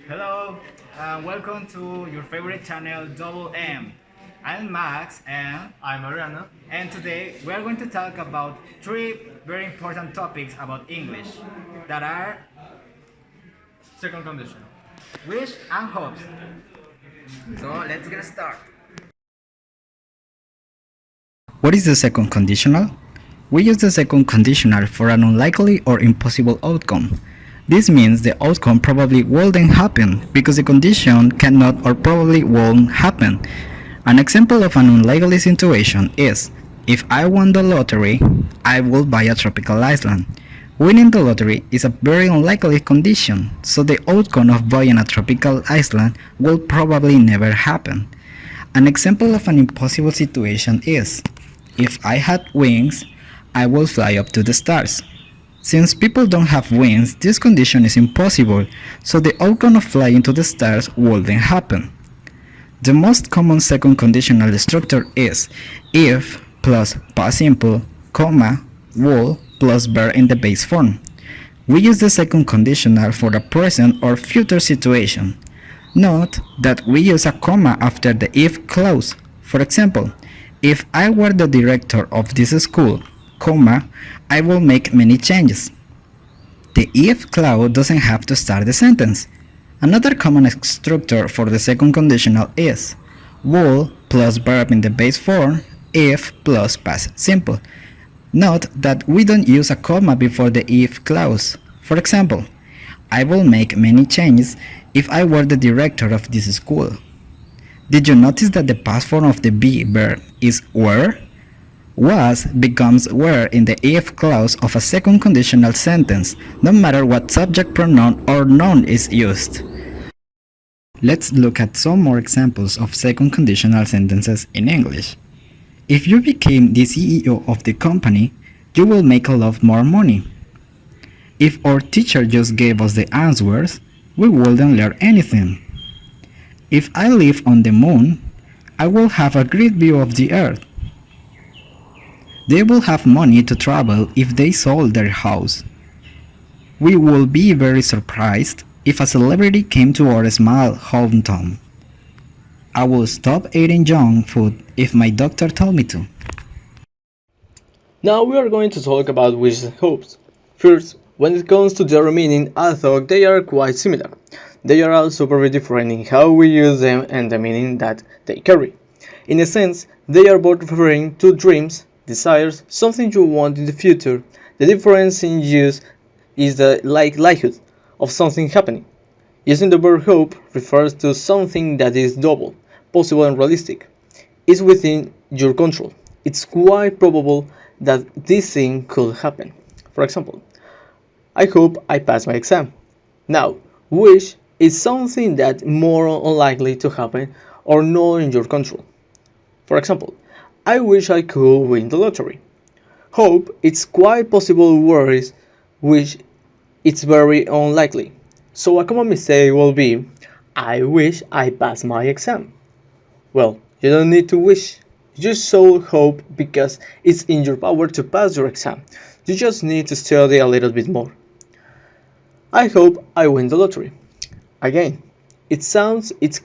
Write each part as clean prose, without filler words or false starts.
Hello, and welcome to your favorite channel, Double M. I'm Max, and I'm Mariana. today we are going to talk about three very important topics about English that are Second condition. wish and hopes. So let's get started. What is the second conditional? We use the second conditional for an unlikely or impossible outcome. This means the outcome probably wouldn't happen because the condition cannot or probably won't happen. An example of an unlikely situation is, if I won the lottery, I will buy a tropical island. Winning the lottery is a very unlikely condition, so the outcome of buying a tropical island will probably never happen. An example of an impossible situation is, if I had wings, I will fly up to the stars. Since people don't have wings, this condition is impossible, so the outcome of flying to the stars wouldn't happen. The most common second conditional structure is if plus past simple, comma, will plus verb in the base form. We use the second conditional for a present or future situation. Note that we use a comma after the if clause. For example, if I were the director of this school, comma, I will make many changes. The if clause doesn't have to start the sentence. Another common structure for the second conditional is will plus verb in the base form, if plus past simple. Note that we don't use a comma before the if clause. For example, I will make many changes if I were the director of this school. Did you notice that the past form of the be verb is were? Was becomes were in the if clause of a second conditional sentence, no matter what subject pronoun or noun is used. Let's look at some more examples of second conditional sentences in English. If you became the CEO of the company, you will make a lot more money. If our teacher just gave us the answers, we wouldn't learn anything. If I live on the moon, I will have a great view of the earth. They will have money to travel if they sold their house. We will be very surprised if a celebrity came to our small hometown. I will stop eating junk food if my doctor told me to. Now we are going to talk about wishes and hopes. First, when it comes to their meaning, I thought they are quite similar. They are also very different in how we use them and the meaning that they carry. In a sense, they are both referring to dreams, desires, something you want in the future. The difference in use is the likelihood of something happening. Using the verb hope refers to something that is double, possible and realistic. It's within your control. It's quite probable that this thing could happen. For example, I hope I pass my exam. Now, wish is something that more unlikely to happen or not in your control. For example, I wish I could win the lottery. Hope it's quite possible, whereas wish it's very unlikely. So a common mistake will be, I wish I passed my exam. Well, you don't need to wish. You should hope because it's in your power to pass your exam. You just need to study a little bit more. I hope I win the lottery. Again, it's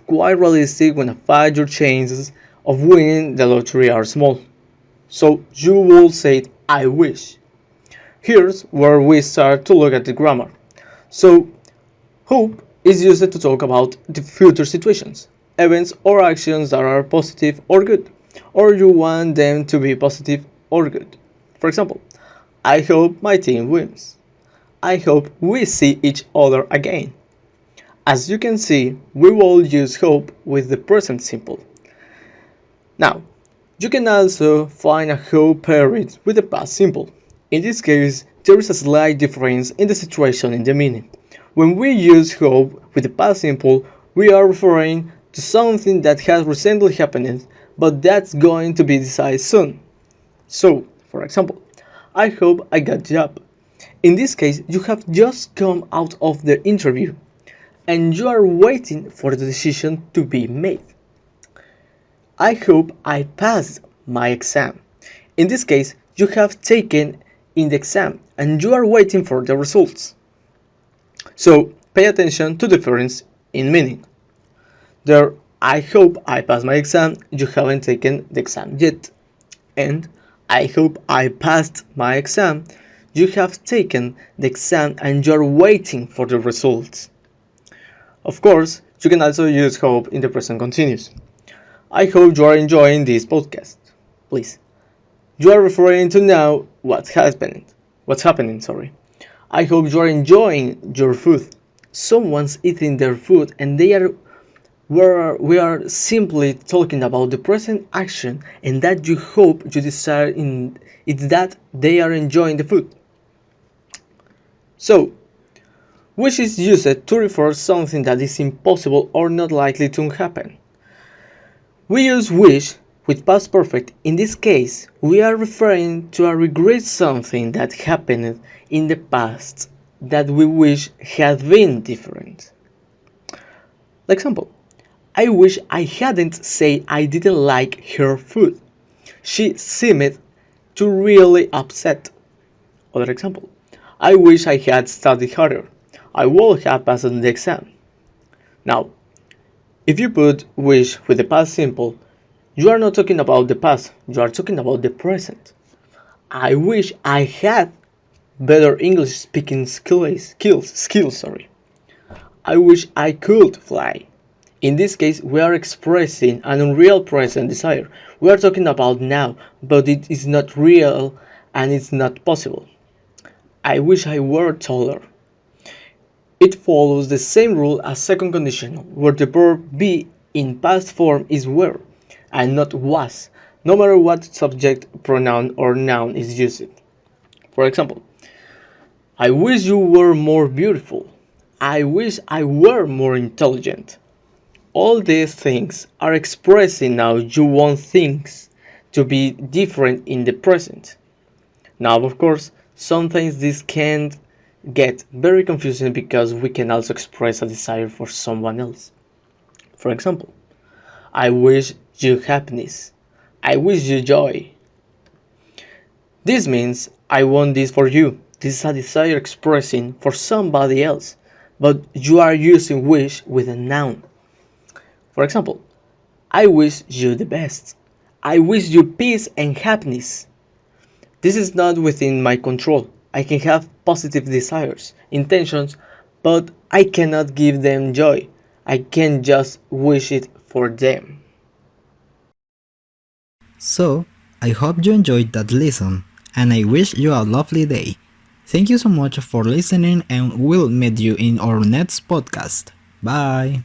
quite realistic when your chances of winning the lottery are small. So you will say I wish. Here's where we start to look at the grammar. So hope is used to talk about the future situations, events or actions that are positive or good, or you want them to be positive or good. For example, I hope my team wins. I hope we see each other again. As you can see, we will use hope with the present simple. Now, you can also find a hope paired with the past simple. In this case, there is a slight difference in the situation and the meaning. When we use hope with the past simple, we are referring to something that has recently happened, but that's going to be decided soon. So, for example, I hope I got the job. In this case, you have just come out of the interview and you are waiting for the decision to be made. I hope I passed my exam. In this case, you have taken in the exam and you are waiting for the results. So pay attention to the difference in meaning. There, I hope I pass my exam, you haven't taken the exam yet. And I hope I passed my exam, you have taken the exam and you're waiting for the results. Of course, you can also use hope in the present continuous. I hope you are enjoying this podcast. Please. You are referring to now what's happening. What's happening, sorry. I hope you are enjoying your food. Someone's eating their food and they are where we are simply talking about the present action and that you hope you desire in it's that they are enjoying the food. So, which is used to refer something that is impossible or not likely to happen. We use wish with past perfect. In this case, we are referring to a regret something that happened in the past that we wish had been different. Example, I wish I hadn't said I didn't like her food. She seemed to really upset. Other example, I wish I had studied harder. I would have passed the exam. Now, if you put wish with the past simple, you are not talking about the past, you are talking about the present. I wish I had better English speaking skills. I wish I could fly. In this case, we are expressing an unreal present desire. We are talking about now, but it is not real and it's not possible. I wish I were taller. It follows the same rule as second conditional, where the verb be in past form is were, and not was, no matter what subject, pronoun, or noun is used. For example, I wish you were more beautiful. I wish I were more intelligent. All these things are expressing now you want things to be different in the present. Now, of course, sometimes this can get very confusing because we can also express a desire for someone else. For example, I wish you happiness. I wish you joy. This means I want this for you. This is a desire expressing for somebody else, but you are using wish with a noun. For example, I wish you the best. I wish you peace and happiness. This is not within my control. I can have positive desires, intentions, but I cannot give them joy. I can just wish it for them. So, I hope you enjoyed that lesson, and I wish you a lovely day. Thank you so much for listening, and we'll meet you in our next podcast. Bye!